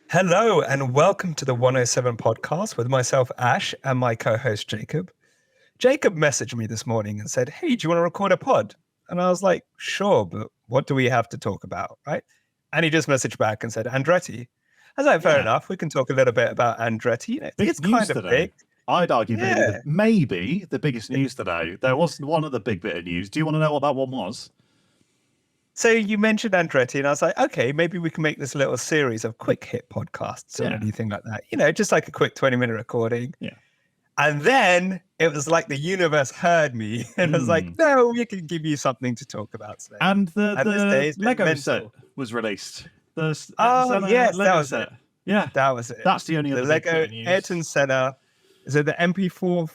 Hello and welcome to the 107 podcast with myself, Ash, and my co-host, Jacob. Jacob messaged me this morning and said, "Hey, do you want to record a pod?" And I was like, "Sure, but what do we have to talk about?" Right? And he just messaged back and said, "Andretti." I was like, "Fair enough. We can talk a little bit about Andretti. Big It's news kind of today. big." I'd argue Yeah. maybe the biggest news today. There was one other big bit of news. Do you want to know what that one was? So you mentioned Andretti, and I was like, okay, maybe we can make this little series of quick hit podcasts or anything like that. Just like a quick 20-minute recording. Yeah. And then it was like the universe heard me and was like, no, we can give you something to talk about today. And the Lego mental. set was released. Yes, Lego that was set. it. Yeah, that was it. That's the only other big bit Lego of news. Ayrton Senna. Is it the MP4?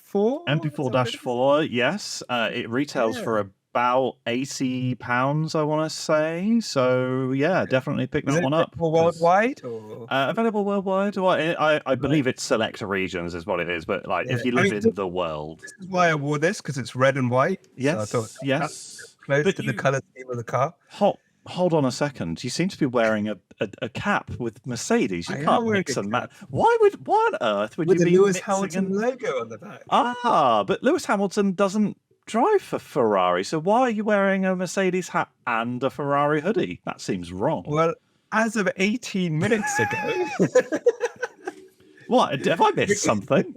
MP4-4, yes. It retails for about £80, I want to say. So, yeah, definitely pick that one up. Worldwide? Available worldwide? Well, I believe it's select regions is what it is. But if you live in the world. This is why I wore this, because it's red and white. Yes, so I thought yes. Close to the colour scheme of the car. Hold on a second. You seem to be wearing a cap with Mercedes. You can't mix and match. Why on earth would with you the be Lewis Hamilton logo on the back? But Lewis Hamilton doesn't drive for Ferrari, so why are you wearing a Mercedes hat and a Ferrari hoodie? That seems wrong. Well, as of 18 minutes ago. What? Have I missed something?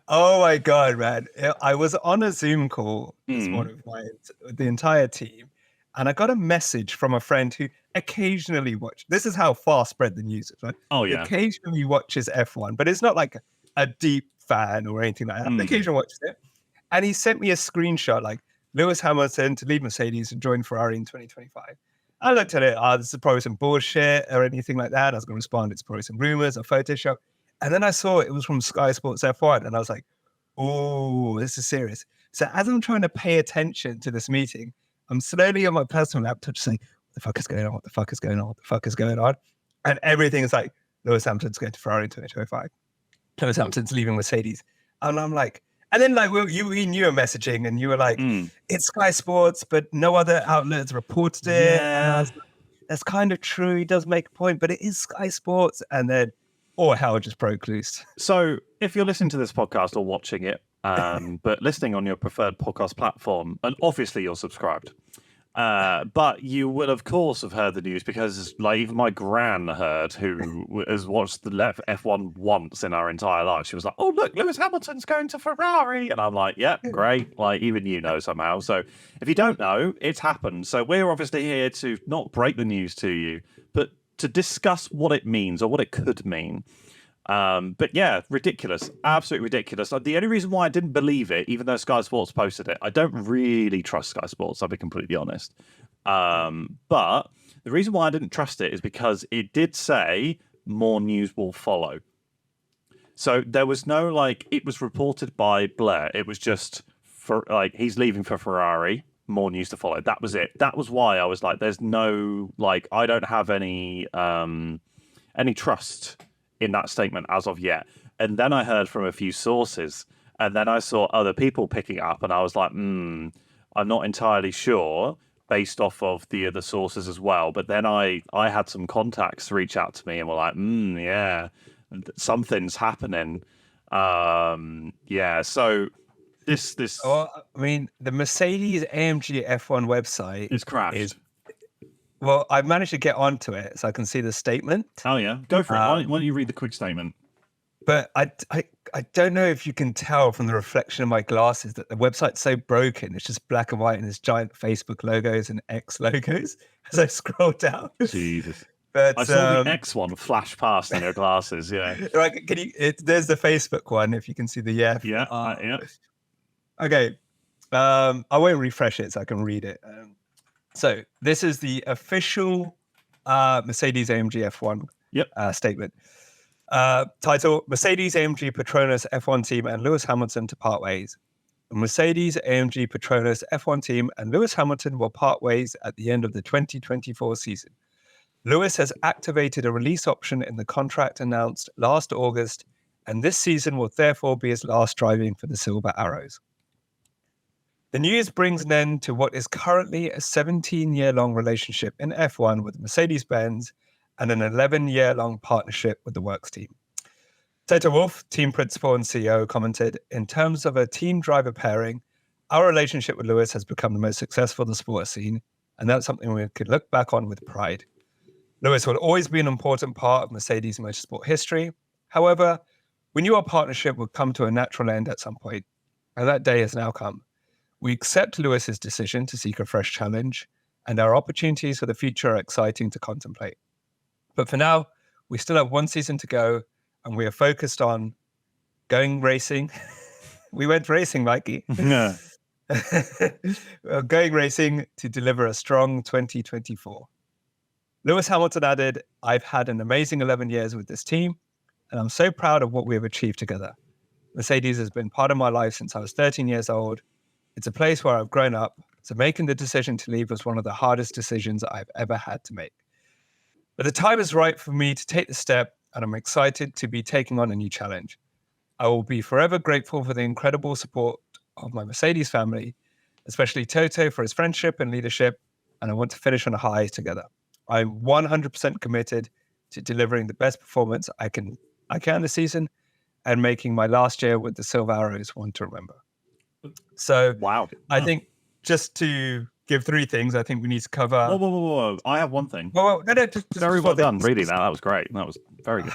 Oh my God, man. I was on a Zoom call this morning with the entire team, and I got a message from a friend who occasionally watches. This is how far spread the news is, right? Oh, yeah. Occasionally watches F1, but it's not like a deep fan or anything like that. Occasionally watches it. And he sent me a screenshot like Lewis Hamilton to leave Mercedes and join Ferrari in 2025. I looked at it. This is probably some bullshit or anything like that. I was going to respond. It's probably some rumors or Photoshop. And then I saw it was from Sky Sports F1. And I was like, oh, this is serious. So as I'm trying to pay attention to this meeting, I'm slowly on my personal laptop saying, what the fuck is going on? What the fuck is going on? What the fuck is going on? And everything is like, Lewis Hamilton's going to Ferrari in 2025. Lewis Hamilton's leaving Mercedes. And I'm like, and then like we knew a messaging and you were like, it's Sky Sports, but no other outlets reported it. Yeah. And that's kind of true. He does make a point, but it is Sky Sports. And then all hell just broke loose. So if you're listening to this podcast or watching it, but listening on your preferred podcast platform, and obviously you're subscribed, but you will of course have heard the news because like even my gran heard, who has watched the F1 once in our entire life. She was like, oh look, Lewis Hamilton's going to Ferrari, and I'm like, yeah, great. Like even you know somehow. So if you don't know, it's happened. So we're obviously here to not break the news to you, but to discuss what it means or what it could mean. But yeah, ridiculous, absolutely ridiculous. The only reason why I didn't believe it, even though Sky Sports posted it, I don't really trust Sky Sports, I'll be completely honest. But the reason why I didn't trust it is because it did say more news will follow. So there was no it was reported by Blair. It was just for he's leaving for Ferrari. More news to follow. That was it. That was why I was like, there's no I don't have any trust in that statement as of yet. And then I heard from a few sources, and then I saw other people picking it up, and I was like, I'm not entirely sure based off of the other sources as well. But then I had some contacts reach out to me and were like, yeah, something's happening. So this. Well, I mean, the Mercedes AMG F1 website is crashed. Well, I managed to get onto it so I can see the statement. Oh, yeah. Go for it. Why don't you read the quick statement? But I don't know if you can tell from the reflection of my glasses that the website's so broken. It's just black and white and there's giant Facebook logos and X logos as I scroll down. Jesus. But I saw the X one flash past in your glasses, yeah. Right, there's the Facebook one, if you can see the Yeah. Okay. I won't refresh it so I can read it. So this is the official Mercedes AMG F1 statement. Title: Mercedes AMG Petronas F1 team and Lewis Hamilton to part ways. Mercedes AMG Petronas F1 team and Lewis Hamilton will part ways at the end of the 2024 season. Lewis has activated a release option in the contract announced last August, and this season will therefore be his last driving for the Silver Arrows. The news brings an end to what is currently a 17-year-long relationship in F1 with Mercedes-Benz and an 11-year-long partnership with the Works team. Toto Wolff, team principal and CEO, commented, "In terms of a team driver pairing, our relationship with Lewis has become the most successful the sport has seen, and that's something we could look back on with pride. Lewis will always be an important part of Mercedes motorsport history. However, we knew our partnership would come to a natural end at some point, and that day has now come. We accept Lewis's decision to seek a fresh challenge, and our opportunities for the future are exciting to contemplate. But for now, we still have one season to go, and we are focused on going racing." We went racing, Mikey. Yeah. "Going racing to deliver a strong 2024. Lewis Hamilton added, "I've had an amazing 11 years with this team, and I'm so proud of what we have achieved together. Mercedes has been part of my life since I was 13 years old. It's a place where I've grown up, so making the decision to leave was one of the hardest decisions I've ever had to make. But the time is right for me to take the step, and I'm excited to be taking on a new challenge. I will be forever grateful for the incredible support of my Mercedes family, especially Toto for his friendship and leadership, and I want to finish on a high together. I'm 100% committed to delivering the best performance I can this season and making my last year with the Silver Arrows one to remember." So Wow. I think just to give three things, I think we need to cover. Whoa. I have one thing. Well, no, just Very well done reading that. That was great. That was very good.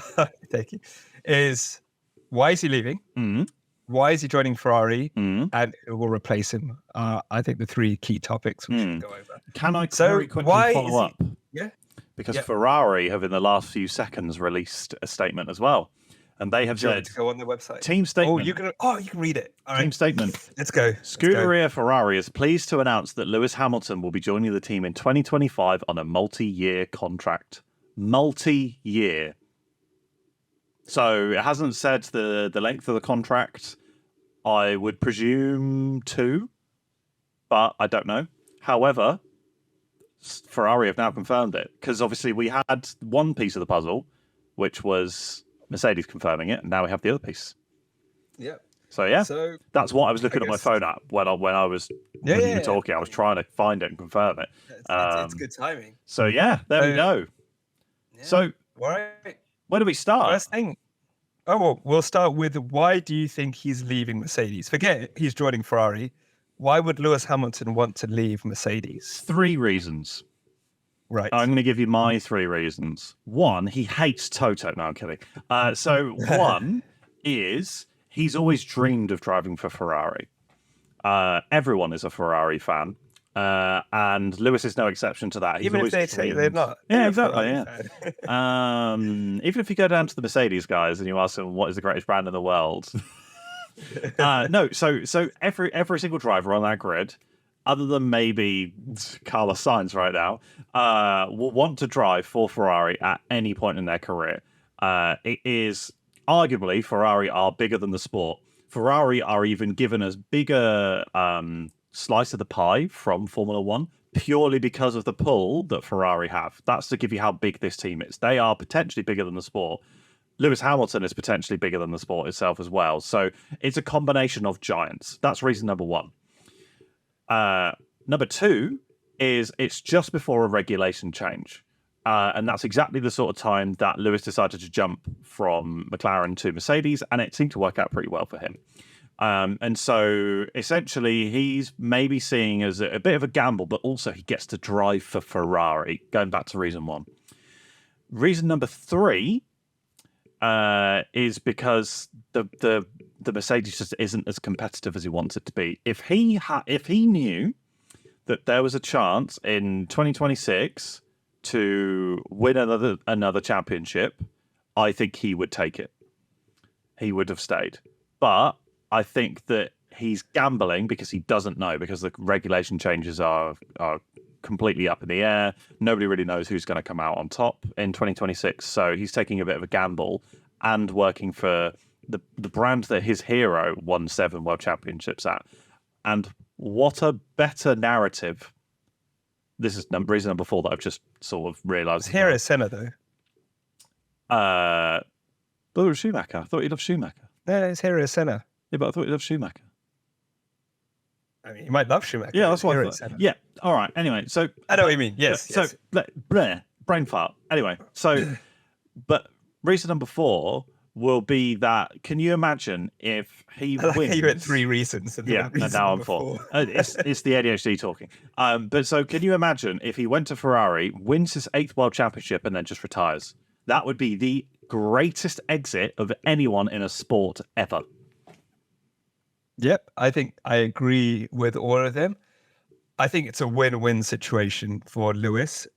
Thank you. Is why is he leaving? Mm-hmm. Why is he joining Ferrari? Mm-hmm. And who will replace him? I think the three key topics we should go over. Can I So very quickly why follow is up? Yeah. Because Yeah. Ferrari have in the last few seconds released a statement as well. And they have Do you want said, to go on the website? team statement. You can read it. All Team right. statement. Let's go. Scuderia Ferrari is pleased to announce that Lewis Hamilton will be joining the team in 2025 on a multi-year contract. Multi-year. So it hasn't said the length of the contract. I would presume 2, but I don't know. However, Ferrari have now confirmed it, because obviously we had one piece of the puzzle, which was Mercedes confirming it, and now we have the other piece. Yeah. So yeah, So that's what I was looking at my phone at when I was when you were talking. I was trying to find it and confirm it. it's good timing. So yeah, there we go. Yeah. So All right. where do we start? First thing. Oh, well, we'll start with why do you think he's leaving Mercedes? Forget he's joining Ferrari. Why would Lewis Hamilton want to leave Mercedes? 3 reasons. Right. I'm going to give you my 3 reasons. 1, he hates Toto. No, I'm kidding. So 1 is he's always dreamed of driving for Ferrari. Everyone is a Ferrari fan. And Lewis is no exception to that. He's Even if they say they're not. Yeah, exactly. Yeah. Even if you go down to the Mercedes guys and you ask them what is the greatest brand in the world, no. So every single driver on that grid, other than maybe Carlos Sainz right now, will want to drive for Ferrari at any point in their career. It is arguably Ferrari are bigger than the sport. Ferrari are even given as bigger slice of the pie from Formula One purely because of the pull that Ferrari have. That's to give you how big this team is. They are potentially bigger than the sport. Lewis Hamilton is potentially bigger than the sport itself as well. So it's a combination of giants. That's reason number 1. Number 2 is it's just before a regulation change. And that's exactly the sort of time that Lewis decided to jump from McLaren to Mercedes, and it seemed to work out pretty well for him. And so essentially he's maybe seeing as a bit of a gamble, but also he gets to drive for Ferrari, going back to reason 1. Reason number 3 is because the Mercedes just isn't as competitive as he wants it to be. If he knew that there was a chance in 2026 to win another championship, I think he would take it. He would have stayed. But I think that he's gambling because he doesn't know, because the regulation changes are completely up in the air. Nobody really knows who's going to come out on top in 2026. So he's taking a bit of a gamble and working for the brand that his hero won 7 world championships at. And what a better narrative. This is reason number 4 that I've just sort of realised. His hero is Senna, though. But it was Schumacher. I thought he loved Schumacher. No, his hero is Senna. Yeah, but I thought he loved Schumacher. I mean, you might love Schumacher. Yeah, that's what I thought. Yeah, all right. Anyway, so I know what you mean. Yes. So, yes. brain fart. Anyway, so, but reason number 4 will be that, can you imagine if he I like wins? how you had 3 reasons. And Yeah, and now I'm 4. It's the ADHD talking. But so can you imagine if he went to Ferrari, wins his 8th world championship, and then just retires? That would be the greatest exit of anyone in a sport ever. Yep, I think I agree with all of them. I think it's a win-win situation for Lewis.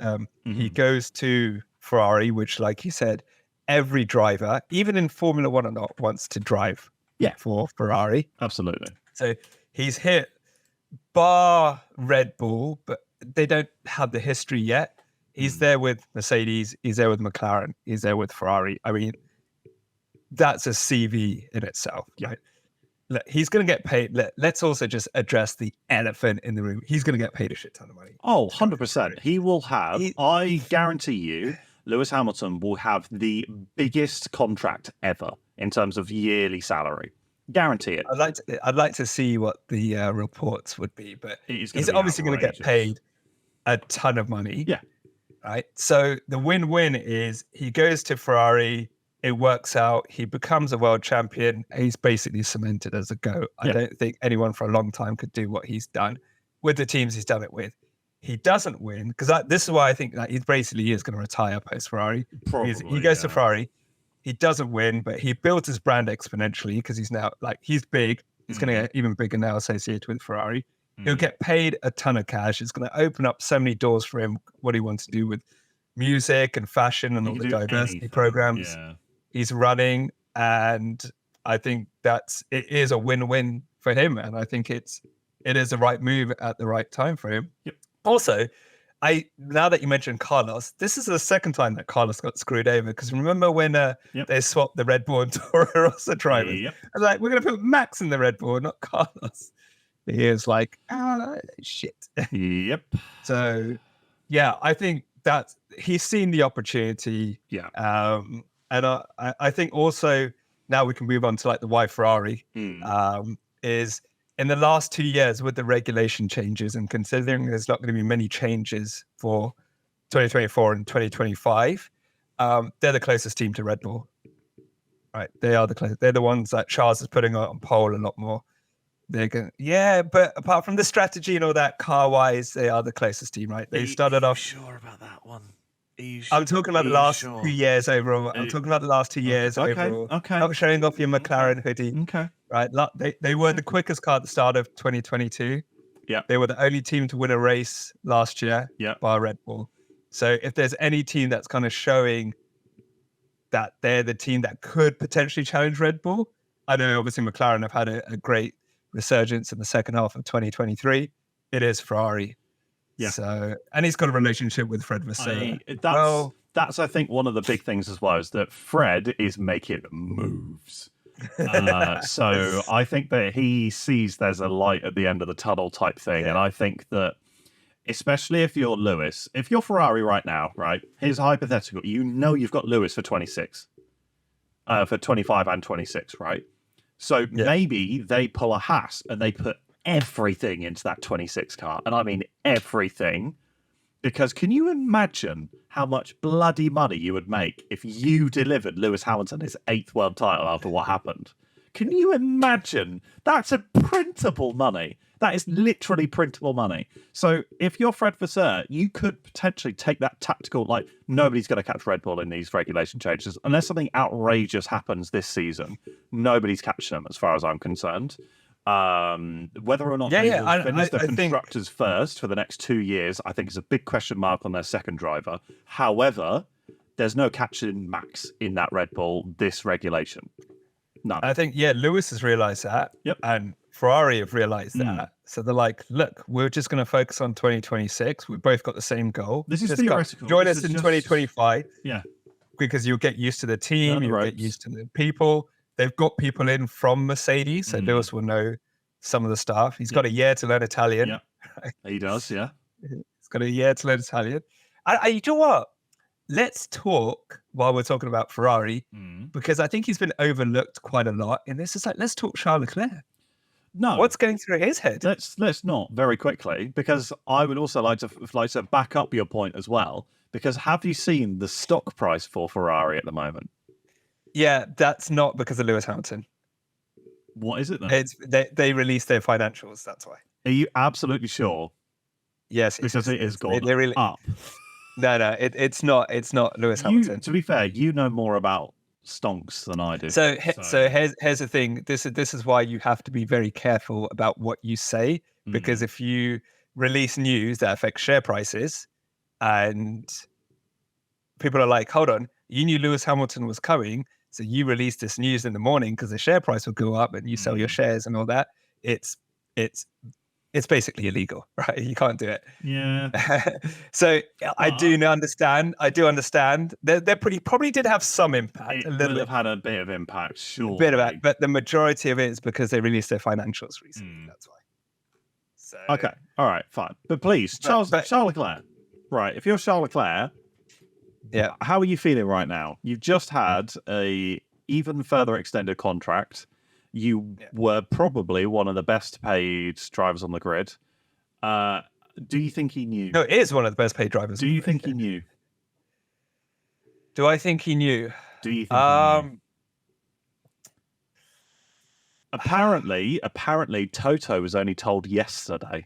He goes to Ferrari, which, like you said, every driver, even in Formula One or not, wants to drive for Ferrari. Absolutely. So he's hit bar Red Bull, but they don't have the history yet. He's there with Mercedes. He's there with McLaren. He's there with Ferrari. I mean, that's a CV in itself, right? Look, he's going to get paid. Let's also just address the elephant in the room. He's going to get paid a shit ton of money. Oh, 100%. He will have, I guarantee you, Lewis Hamilton will have the biggest contract ever in terms of yearly salary. Guarantee it. I'd like to see what the reports would be, but he's obviously going to get paid a ton of money. Yeah. Right. So the win-win is he goes to Ferrari. It works out. He becomes a world champion. He's basically cemented as a GOAT. I don't think anyone for a long time could do what he's done with the teams he's done it with. He doesn't win because this is why I think that he basically is going to retire post Ferrari. He goes to Ferrari. He doesn't win, but he built his brand exponentially because he's now he's big. He's going to get even bigger now associated with Ferrari. He'll get paid a ton of cash. It's going to open up so many doors for him, what he wants to do with music and fashion and all the diversity programs he's running. And I think it is a win-win for him. And I think it is the right move at the right time for him. Yep. Also, now that you mentioned Carlos, this is the second time that Carlos got screwed over. Because remember when they swapped the Red Bull and Toro Rosso drivers? Yep. I was like, we're going to put Max in the Red Bull, not Carlos. He is like, shit. Yep. So, yeah, I think that he's seen the opportunity. Yeah. And I think also now we can move on to the why Ferrari is in the last 2 years with the regulation changes and considering there's not going to be many changes for 2024 and 2025, they're the closest team to Red Bull. Right. They are the closest. They're the ones that Charles is putting on pole a lot more. They're going, but apart from the strategy and all that, car-wise, they are the closest team, right? They started off. Sure about that one? I'm talking about the last 2 years overall. I'm talking about the last 2 years overall. Okay. Not showing off your McLaren hoodie. Okay. Right. They were the quickest car at the start of 2022. Yeah. They were the only team to win a race last year by Red Bull. So if there's any team that's kind of showing that they're the team that could potentially challenge Red Bull, I know obviously McLaren have had a great resurgence in the second half of 2023. It is Ferrari. Yeah. So, and he's got a relationship with Fred Vasseur. That's I think one of the big things as well is that Fred is making moves. So I think that he sees there's a light at the end of the tunnel type thing, and I think that especially if you're Lewis, if you're Ferrari right now, right? Here's a hypothetical. You've got Lewis for 26, for 25 and 26, right? So maybe they pull a Haas and they put everything into that 26 car. And I mean everything. Because can you imagine how much bloody money you would make if you delivered Lewis Hamilton his 8th world title after what happened? Can you imagine? That's a printable money. That is literally printable money. So if you're Fred Vasseur, you could potentially take that tactical, nobody's going to catch Red Bull in these regulation changes. Unless something outrageous happens this season, nobody's catching them as far as I'm concerned. Whether or not they will finish the constructors first for the next 2 years, I think is a big question mark on their second driver. However, there's no catching Max in that Red Bull this regulation. None. I think, Lewis has realised that. Yep. And Ferrari have realised that. So they're like, look, we're just going to focus on 2026. We've both got the same goal. This is theoretical. Join us in 2025. Yeah. Because you'll get used to the team. You'll get used to the people. They've got people in from Mercedes. So Lewis will know some of the stuff. He's got a year to learn Italian. Yeah. Right? He does, yeah. He's got a year to learn Italian. You know what? Let's talk while we're talking about Ferrari, because I think he's been overlooked quite a lot in this. It's let's talk Charles Leclerc. No, What's going through his head? let's not very quickly, because I would also like to back up your point as well. Because have you seen the stock price for Ferrari at the moment? Yeah, that's not because of Lewis Hamilton. What is it then? It's they released their financials. That's why. Are you absolutely sure? Yes, Because it has gone they really up. no. It's not. It's not Lewis Hamilton. To be fair, you know more about stonks than I do. So here's the thing. This is why you have to be very careful about what you say, because if you release news that affects share prices, and people are like, hold on, you knew Lewis Hamilton was coming, so you released this news in the morning because the share price will go up and you sell your shares and all that. It's basically illegal, right? You can't do it. Yeah. So I do understand. They're probably did have some impact. It would have had a bit of impact, sure. But the majority of it is because they released their financials recently. That's why. So, okay, all right, fine. But please, Charles Leclerc. Right, if you're Charles Leclerc, yeah, how are you feeling right now? You've just had a even further extended contract. You were probably one of the best paid drivers on the grid. Do you think he knew? No, it is one of the best paid drivers. Do you think he knew? Do I think he knew? Do you think he knew? Apparently, Toto was only told yesterday.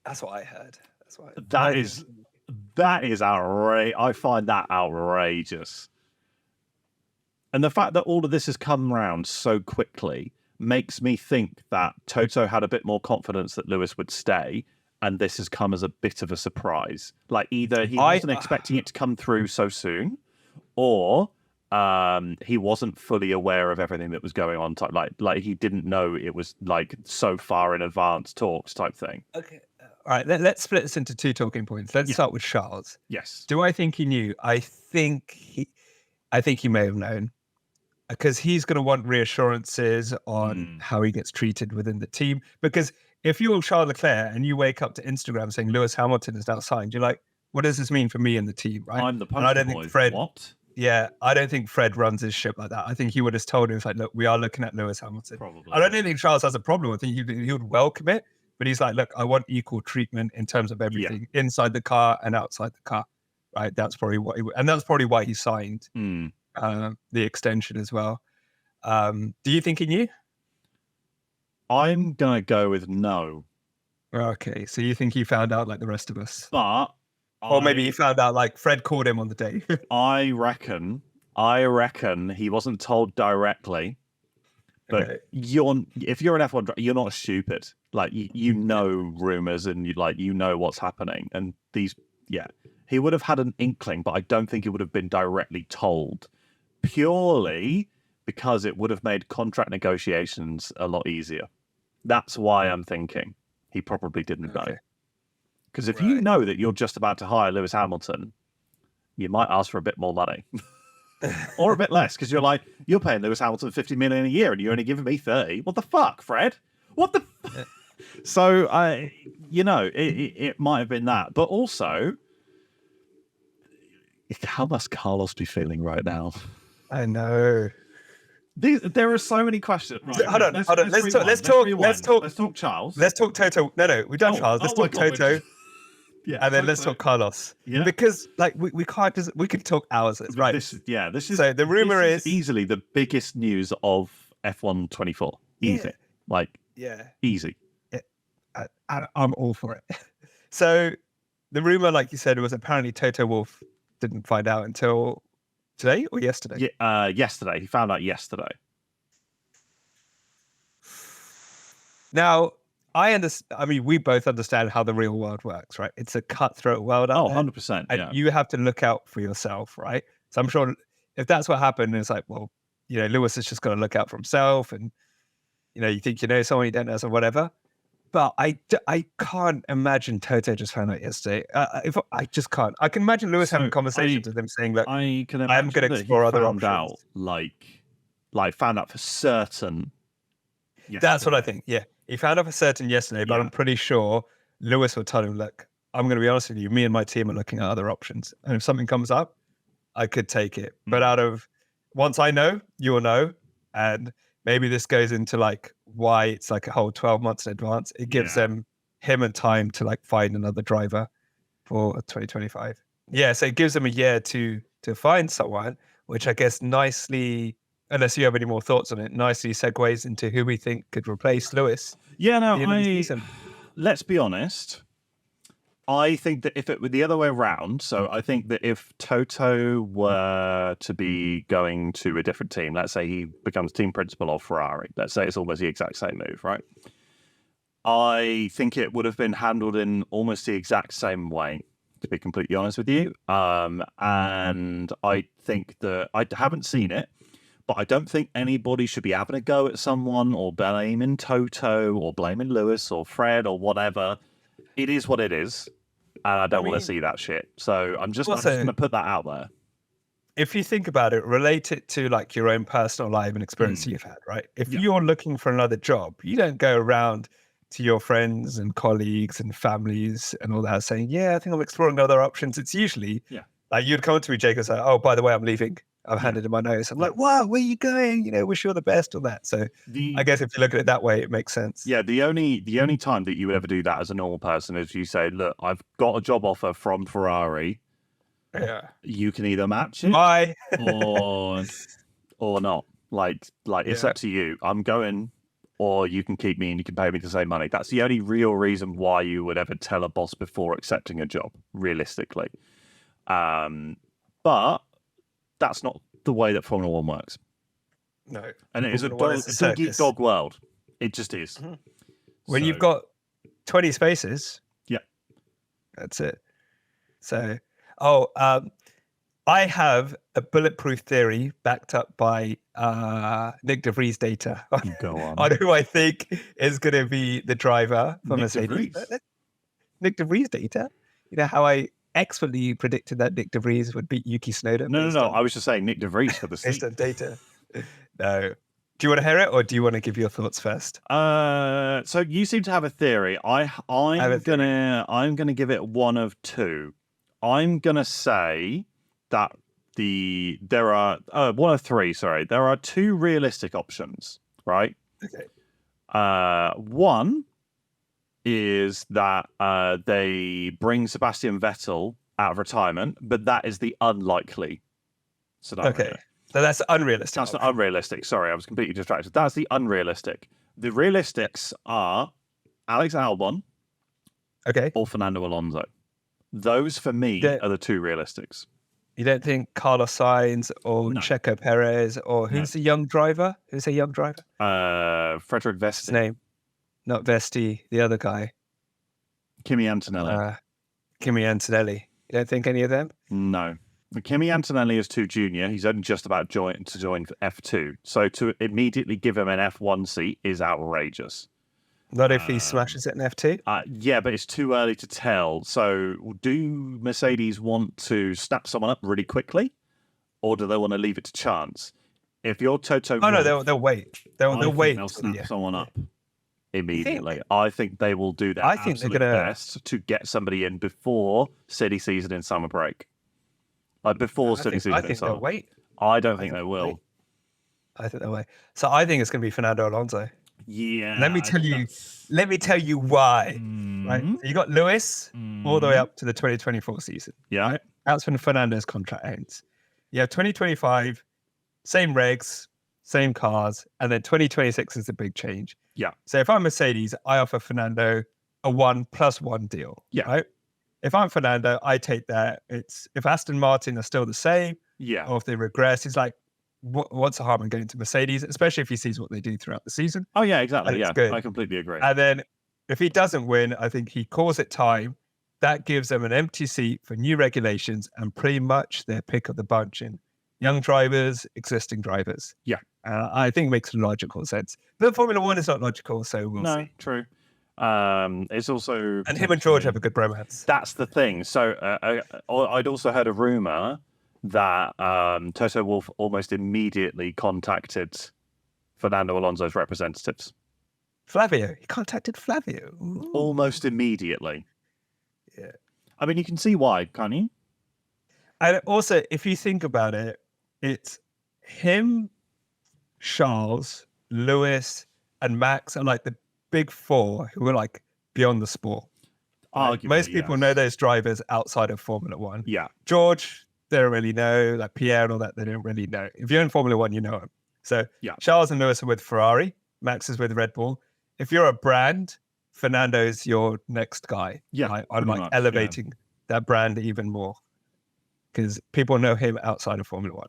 That's what I heard. That is outrageous. I find that outrageous. And the fact that all of this has come round so quickly makes me think that Toto had a bit more confidence that Lewis would stay, and this has come as a bit of a surprise. Like either he wasn't expecting it to come through so soon, or he wasn't fully aware of everything that was going on. Like he didn't know it was like so far in advance talks type thing. Okay. All right, let's split this into two talking points. Let's start with Charles. Yes. Do I think he knew? I think he may have known, because he's going to want reassurances on how he gets treated within the team. Because if you're Charles Leclerc and you wake up to Instagram saying Lewis Hamilton is now signed, you're like, what does this mean for me and the team, right? I'm the poster and I don't boy. think Fred. What? Yeah, I don't think Fred runs his ship like that. I think he would have told him, it's like, look, we are looking at Lewis Hamilton. Probably. I don't think Charles has a problem. I think he would welcome it. But he's like, look, I want equal treatment in terms of everything inside the car and outside the car, right? That's probably and that's probably why he signed the extension as well. Do you think he knew? I'm gonna go with no. Okay, so you think he found out like the rest of us, or maybe he found out like Fred called him on the day. I reckon he wasn't told directly. But if you're an F1 driver, you're not stupid. Like you know rumors and you know what's happening. And he would have had an inkling, but I don't think it would have been directly told, purely because it would have made contract negotiations a lot easier. That's why I'm thinking he probably didn't know. Because if you know that you're just about to hire Lewis Hamilton, you might ask for a bit more money. Or a bit less, because you're paying Lewis Hamilton $50 million a year and you're only giving me 30. What the fuck, Fred? What the? So it might have been that, but also, how must Carlos be feeling right now? I know. There are so many questions. Right, hold on. Let's talk Charles. Let's talk Toto. No, we've done Charles. Let's talk Toto. And then let's talk Carlos. Yeah. Because we can't just, we could talk hours. Right. This is so the rumor is easily the biggest news of F1 24. Easy. Easy. Yeah. I'm all for it. So the rumor, like you said, was apparently Toto Wolff didn't find out until today or yesterday? Yeah, yesterday. He found out yesterday. Now, we both understand how the real world works, right? It's a cutthroat world out there. 100%. And you have to look out for yourself, right? So I'm sure if that's what happened, it's like, well, Lewis is just going to look out for himself, and you think you know someone you don't know, or whatever. But I can't imagine Toto just found out yesterday. I just can't. I can imagine Lewis having conversations with him saying, "Look, I'm going to explore other options." Out, like found out for certain. Yesterday. That's what I think. Yeah, he found out for certain yesterday, but I'm pretty sure Lewis will tell him, "Look, I'm going to be honest with you. Me and my team are looking at other options, and if something comes up, I could take it. But once I know, you'll know, and maybe this goes into like why it's like a whole 12 months in advance. It gives him and time to like find another driver for 2025. Yeah, so it gives them a year to find someone, which I guess nicely, unless you have any more thoughts on it, nicely segues into who we think could replace Lewis. Yeah, no, at the end of the season. let's be honest. I think that if it were the other way around, so I think that if Toto were to be going to a different team, let's say he becomes team principal of Ferrari, let's say it's almost the exact same move, right? I think it would have been handled in almost the exact same way, to be completely honest with you. And I think that I haven't seen it, but I don't think anybody should be having a go at someone or blaming Toto or blaming Lewis or Fred or whatever. It is what it is, and I don't want to see that shit. So I'm just going to put that out there. If you think about it, relate it to like your own personal life and experience you've had, right? If you're looking for another job, you don't go around to your friends and colleagues and families and all that saying, yeah, I think I'm exploring other options. It's usually like you'd come to me, Jake, and say, oh, by the way, I'm leaving. I've handed in my notice. I'm like, wow, where are you going? You know, wish you all the best, all that. So I guess if you look at it that way, it makes sense. Yeah, the only time that you would ever do that as a normal person is you say, look, I've got a job offer from Ferrari. Yeah. You can either match it or not. Like it's up to you. I'm going, or you can keep me and you can pay me the same money. That's the only real reason why you would ever tell a boss before accepting a job, realistically. But that's not the way that Formula One works. No. And it is a dog world. It just is. Mm-hmm. When you've got 20 spaces. Yeah. That's it. So, I have a bulletproof theory backed up by Nick DeVries data Go on who I think is going to be the driver for Mercedes. Nick DeVries data? You know how I expertly predicted that Nick DeVries would beat Yuki Tsunoda? No. I was just saying Nick DeVries for the seat. Based on data. No. Do you want to hear it, or do you want to give your thoughts first? So you seem to have a theory. I'm gonna give it one of two. I'm gonna say that there are one of three. Sorry, there are two realistic options, right? Okay. One is that they bring Sebastian Vettel out of retirement, but that is the unlikely scenario. Okay. So that's unrealistic. That's not unrealistic. Sorry, I was completely distracted. That's the unrealistic. The realistics are Alex Albon, or Fernando Alonso. Those for me are the two realistics. You don't think Carlos Sainz or Checo Perez or who's the young driver? Who's a young driver? Frederick Vesti. His name, not Vesti, the other guy. Kimi Antonelli. Kimi Antonelli. You don't think any of them? No. Kimi Antonelli is too junior. He's only just about to join F2. So to immediately give him an F1 seat is outrageous. Not if he smashes it in F2? Yeah, but it's too early to tell. So do Mercedes want to snap someone up really quickly? Or do they want to leave it to chance? If you're Toto... Oh, no, they'll wait. They'll wait. They'll snap someone up immediately. I think they will do that absolute best to get somebody in before silly season and summer break. Like before silly season. I think they'll wait. I don't think they will. I think they'll wait. So I think it's going to be Fernando Alonso. Yeah. Let me tell you why. Right? So you got Lewis all the way up to the 2024 season. Yeah. Right? That's when Fernando's contract ends. You have 2025, same regs, same cars, and then 2026 is a big change. Yeah. So if I'm Mercedes, I offer Fernando a 1+1 deal. Yeah. Right? If I'm Fernando, I take that. It's if Aston Martin are still the same, or if they regress, it's like, what's the harm in going to Mercedes, especially if he sees what they do throughout the season? Oh, yeah, exactly. Yeah, good. I completely agree. And then if he doesn't win, I think he calls it time. That gives them an empty seat for new regulations and pretty much their pick of the bunch in young drivers, existing drivers. Yeah. I think it makes logical sense. But Formula One is not logical, so we'll see. True. It's also... And him and George have a good bromance. That's the thing. So I'd also heard a rumour that Toto Wolff almost immediately contacted Fernando Alonso's representatives. Flavio. He contacted Flavio. Ooh. Almost immediately. Yeah. I mean, you can see why, can't you? And also, if you think about it, it's him, Charles, Lewis, and Max are like the big four who are like beyond the sport. Like, Arguably, most people know those drivers outside of Formula One. Yeah. George, they don't really know. Like Pierre and all that, they don't really know. If you're in Formula One, you know him. So Yeah. Charles and Lewis are with Ferrari. Max is with Red Bull. If you're a brand, Fernando's your next guy. Yeah, I'm pretty like much, elevating that brand even more because people know him outside of Formula One.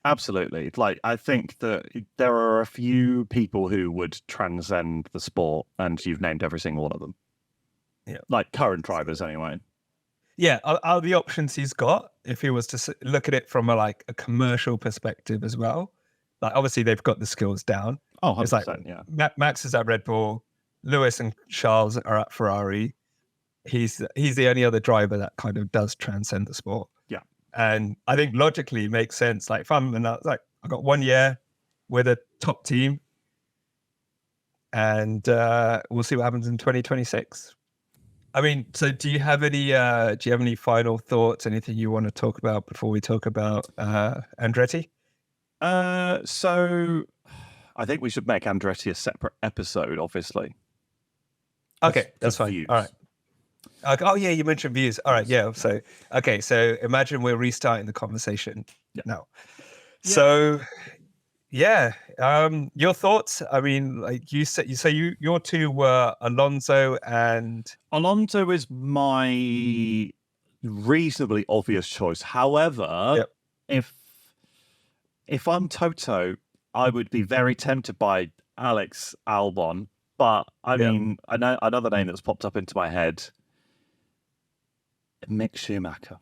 Absolutely. Like, I think that there are a few people who would transcend the sport, and you've named every single one of them. Yeah. Like current drivers, anyway. Yeah, are the options he's got, if he was to look at it from a commercial perspective as well, like obviously they've got the skills down. Oh, 100%, It's like Max is at Red Bull, Lewis and Charles are at Ferrari. He's the only other driver that kind of does transcend the sport. Yeah. And I think logically it makes sense. Like if I'm like I got 1 year with a top team, and we'll see what happens in 2026. I mean, so do you have any final thoughts? Anything you want to talk about before we talk about Andretti? So I think we should make Andretti a separate episode, obviously. Okay, that's fine. Views. All right. Oh yeah, you mentioned views. All right, yeah. So okay, so imagine we're restarting the conversation now. Yeah. So yeah, your thoughts? I mean, like you said, your two were Alonso and Alonso is my reasonably obvious choice. However, if I'm Toto, I would be very tempted by Alex Albon. But I mean, I know another name that's popped up into my head. Mick Schumacher.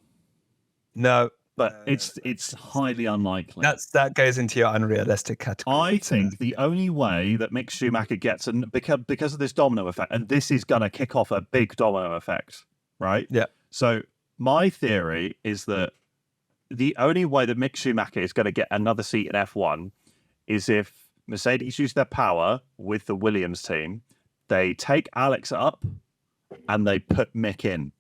No, but it's highly unlikely. That goes into your unrealistic category. I think the only way that Mick Schumacher gets, and because of this domino effect, and this is going to kick off a big domino effect, right? Yeah. So my theory is that the only way that Mick Schumacher is going to get another seat in F1 is if Mercedes use their power with the Williams team, they take Alex up and they put Mick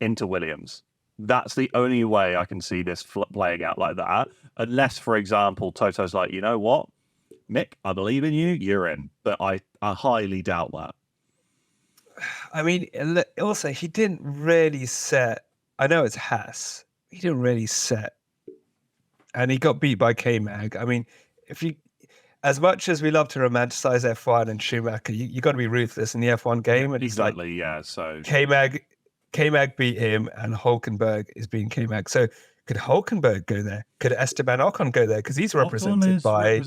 into Williams. That's the only way I can see this playing out like that. Unless, for example, Toto's like, you know what, Mick, I believe in you, you're in. But I highly doubt that. I mean, also, he didn't really set, I know it's Haas, he didn't really set, and he got beat by K-Mag. I mean, as much as we love to romanticize F1 and Schumacher, you got to be ruthless in the F1 game. And exactly, yeah. So K-Mag beat him, and Hulkenberg is beating K-Mag. So could Hulkenberg go there? Could Esteban Ocon go there? Because he's represented by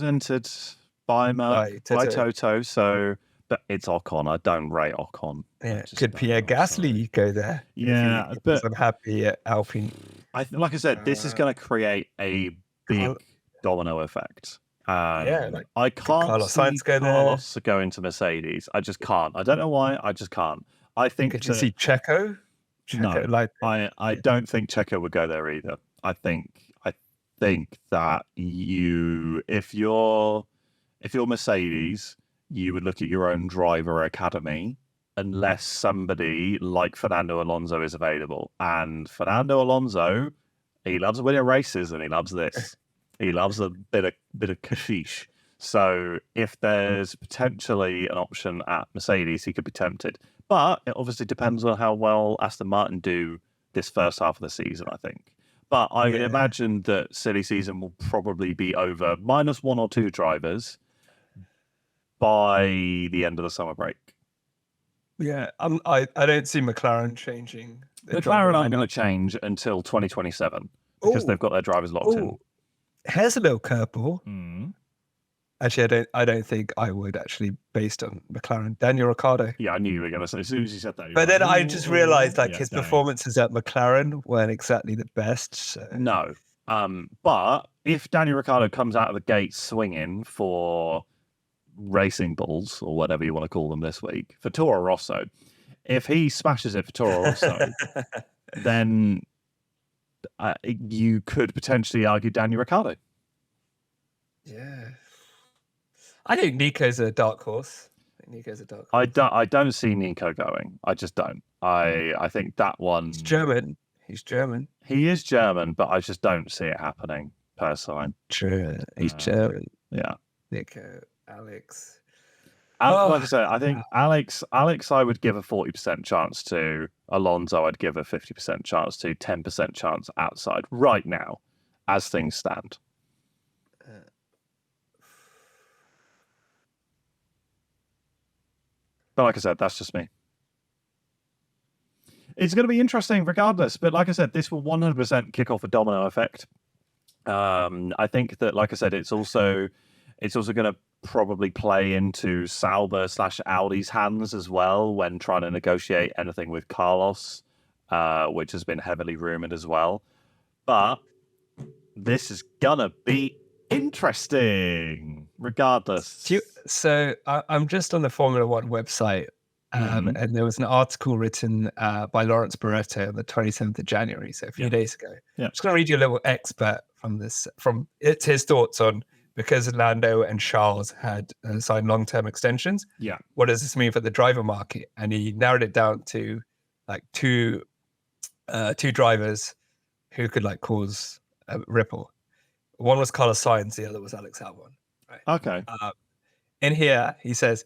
Toto. So, but it's Ocon. I don't rate Ocon. Yeah. Could Pierre Gasly go there? Yeah, but I'm happy at Alpine. Like I said, this is going to create a big domino effect. I can't Carlos see Sainz go Carlos go into Mercedes. I just can't. I don't know why. I just can't. I think. Could you see Checo? No, I don't think Checo would go there either. I think that if you're Mercedes, you would look at your own driver academy, unless somebody like Fernando Alonso is available. And Fernando Alonso, he loves winning races, and he loves this. He loves a bit of kashish. So if there's potentially an option at Mercedes, he could be tempted. But it obviously depends on how well Aston Martin do this first half of the season, I think. But I imagine that silly season will probably be over minus one or two drivers by the end of the summer break. Yeah, I don't see McLaren changing. McLaren aren't going to change until 2027 because they've got their drivers locked in. Here's a little curveball. Actually, I don't think I would actually, based on McLaren. Daniel Ricciardo. Yeah, I knew you were going to say as soon as you said that. But then I just realised his performances at McLaren weren't exactly the best. So. No, but if Daniel Ricciardo comes out of the gate swinging for Racing Bulls or whatever you want to call them this week for Toro Rosso, if he smashes it for Toro Rosso, then you could potentially argue Daniel Ricciardo. Yeah. I think Nico's a dark horse. I don't see Nico going. I just don't. I think that one. He's German. He is German, but I just don't see it happening personally. True. He's German. Yeah. Nico, Alex. Like I said, I think Alex, I would give a 40% chance to. Alonso, I'd give a 50% chance to. 10% chance outside right now, as things stand. But like I said, that's just me. It's going to be interesting regardless. But like I said, this will 100% kick off a domino effect. I think that, like I said, it's also going to probably play into Sauber/Audi's hands as well when trying to negotiate anything with Carlos, which has been heavily rumored as well. But this is gonna be interesting, regardless. So I'm just on the Formula One website, and there was an article written by Lawrence Barretto on the 27th of January, so a few days ago. Yeah. I'm just going to read you a little expert from it's his thoughts on, because Lando and Charles had signed long-term extensions. Yeah. What does this mean for the driver market? And he narrowed it down to like two drivers who could like cause a ripple. One was Carlos Sainz, the other was Alex Albon. Right? Okay. In here, he says,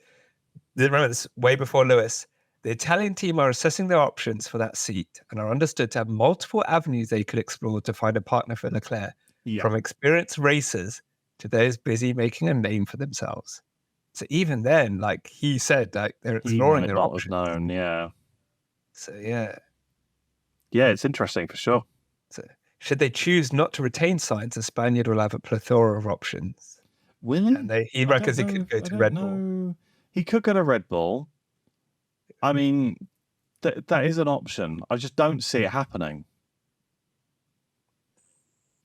remember this, way before Lewis, the Italian team are assessing their options for that seat and are understood to have multiple avenues they could explore to find a partner for Leclerc, from experienced racers to those busy making a name for themselves. So even then, like he said, like they're exploring their options. Known, yeah. So yeah. Yeah, it's interesting for sure. So should they choose not to retain Sainz, the Spaniard will have a plethora of options. Will he? And he reckons he could go to Red Bull. He could go to Red Bull. I mean, that is an option. I just don't see it happening.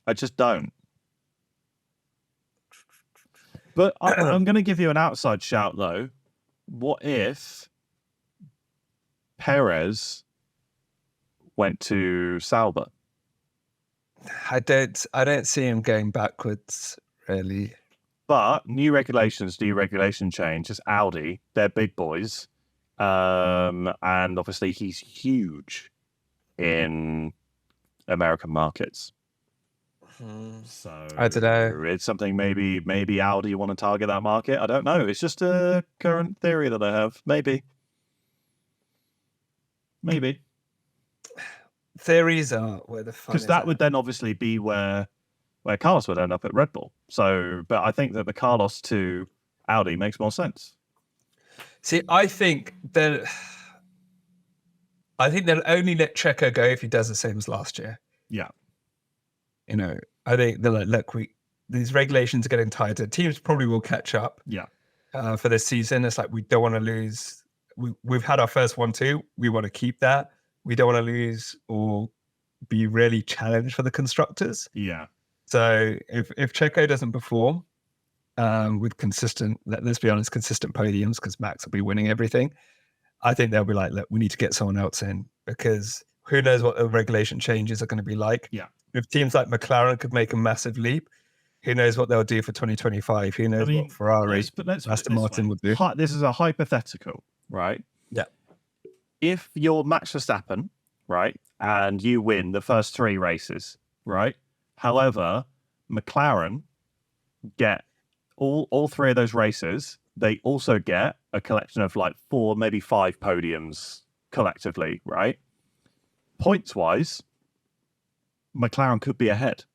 I just don't. But I'm going to give you an outside shout, though. What if Perez went to Sauber? I don't see him going backwards, really. But new regulation change. It's Audi. They're big boys. And obviously he's huge in American markets. So I don't know. It's something maybe Audi want to target that market. I don't know. It's just a current theory that I have. Maybe. Theories are where the fun is. Because that would then obviously be where Carlos would end up at Red Bull. So, but I think that the Carlos to Audi makes more sense. See, I think they'll only let Checo go if he does the same as last year. Yeah. You know, I think they're like, look, these regulations are getting tighter. Teams probably will catch up. Yeah. For this season, it's like we don't want to lose. We've had our first 1-2. We want to keep that. We don't want to lose or be really challenged for the constructors. Yeah. So if Checo doesn't perform with consistent, let's be honest, consistent podiums, because Max will be winning everything, I think they'll be like, look, we need to get someone else in, because who knows what the regulation changes are going to be like. Yeah. If teams like McLaren could make a massive leap, who knows what they'll do for 2025? Who knows what Ferrari, Aston Martin would do? This is a hypothetical, right? Yeah. If you're Max Verstappen, right, and you win the first 3 races, right? However, McLaren get all 3 of those races. They also get a collection of like 4, maybe 5 podiums collectively, right? Points-wise, McLaren could be ahead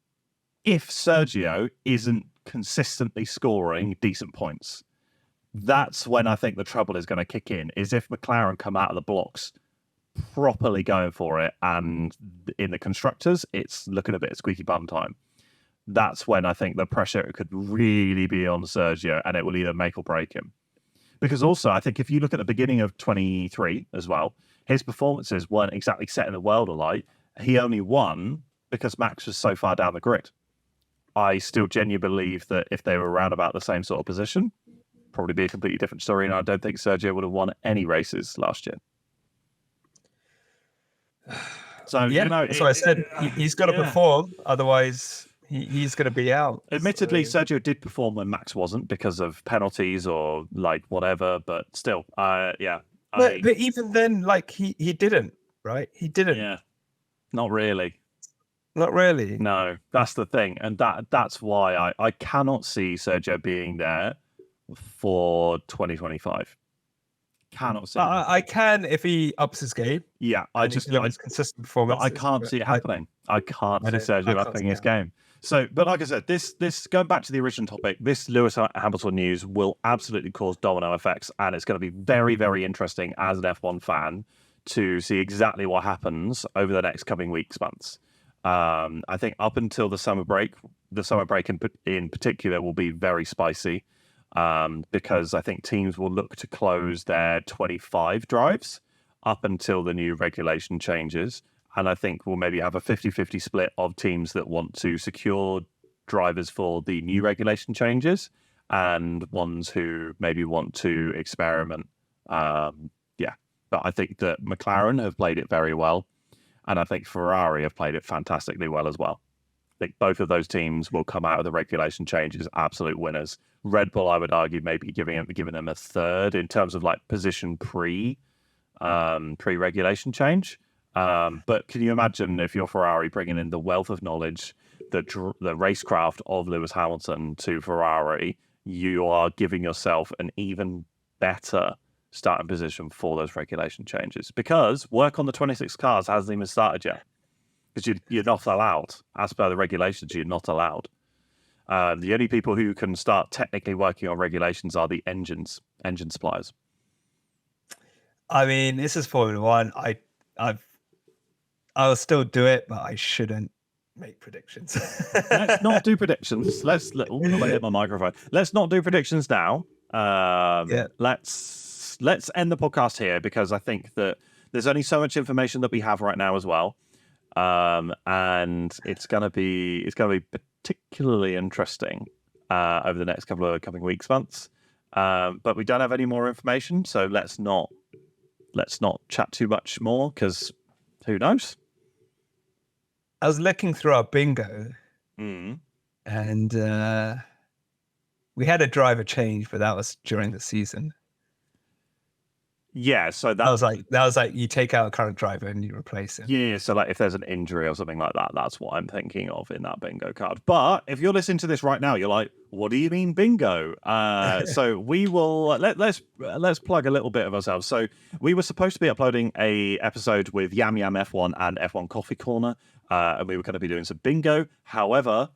if Sergio isn't consistently scoring decent points. That's when I think the trouble is going to kick in, is if McLaren come out of the blocks properly going for it, and in the constructors, it's looking a bit squeaky bum time. That's when I think the pressure could really be on Sergio, and it will either make or break him. Because also, I think if you look at the beginning of 23 as well, his performances weren't exactly setting the world alight. He only won because Max was so far down the grid. I still genuinely believe that if they were around about the same sort of position, probably be a completely different story, and I don't think Sergio would have won any races last year. So, yeah, so I said he's got to perform, otherwise he's going to be out. Admittedly, Sergio did perform when Max wasn't because of penalties or like whatever, but still, yeah. But even then, like he didn't, right? He didn't. Yeah, not really. Not really. No, that's the thing, and that's why I cannot see Sergio being there for 2025. Cannot see. I can if he ups his game. Yeah, and he delivers consistent but performances. I can't see it happening. I can't see I Sergio can't upping see his it. game. So, but like I said, this going back to the original topic, this Lewis Hamilton news will absolutely cause domino effects, and it's going to be very, very interesting as an F1 fan to see exactly what happens over the next coming weeks, months. I think up until the summer break in particular will be very spicy, because I think teams will look to close their 25 drives up until the new regulation changes. And I think we'll maybe have a 50-50 split of teams that want to secure drivers for the new regulation changes and ones who maybe want to experiment. Yeah, but I think that McLaren have played it very well. And I think Ferrari have played it fantastically well as well. I think both of those teams will come out of the regulation changes absolute winners. Red Bull, I would argue, maybe giving them a third in terms of like position pre-regulation change. But can you imagine if you're Ferrari bringing in the wealth of knowledge, the racecraft of Lewis Hamilton to Ferrari, you are giving yourself an even better starting position for those regulation changes, because work on the 26 cars hasn't even started yet, because you're not allowed, as per the regulations, you're not allowed. The only people who can start technically working on regulations are the engine suppliers. I mean, this is Formula One. I'll still do it, but I shouldn't make predictions. Let's not do predictions. Let's hit my microphone. Let's not do predictions now. Yeah. Let's end the podcast here, because I think that there's only so much information that we have right now as well, and it's gonna be particularly interesting over the next couple of coming weeks, months. But we don't have any more information, so let's not chat too much more, because who knows? I was looking through our bingo, and we had a driver change, but that was during the season. Yeah, so that was like you take out a current driver and you replace him. Yeah, so like if there's an injury or something like that, that's what I'm thinking of in that bingo card. But if you're listening to this right now, you're like, what do you mean bingo? So we will let's plug a little bit of ourselves. So we were supposed to be uploading a episode with Yam Yam F1 and F1 Coffee Corner, and we were going to be doing some bingo. However,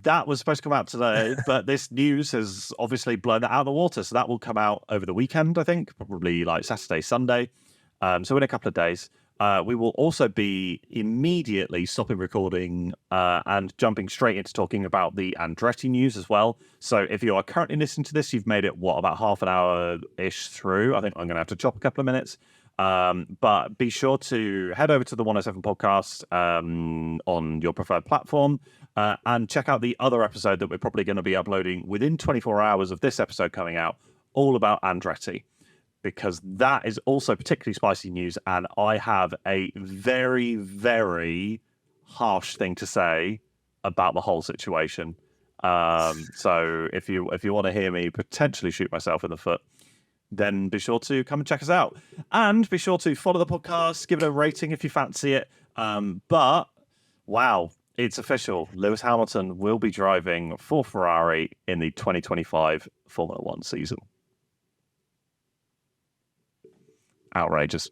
that was supposed to come out today, but this news has obviously blown it out of the water. So that will come out over the weekend, I think, probably like Saturday, Sunday. So in a couple of days, we will also be immediately stopping recording and jumping straight into talking about the Andretti news as well. So if you are currently listening to this, you've made it, about half an hour-ish through. I think I'm going to have to chop a couple of minutes. But be sure to head over to the 107 podcast on your preferred platform and check out the other episode that we're probably going to be uploading within 24 hours of this episode coming out, all about Andretti, because that is also particularly spicy news, and I have a very, very harsh thing to say about the whole situation. So if you want to hear me potentially shoot myself in the foot, then be sure to come and check us out. And be sure to follow the podcast, give it a rating if you fancy it. But, wow, it's official. Lewis Hamilton will be driving for Ferrari in the 2025 Formula One season. Outrageous.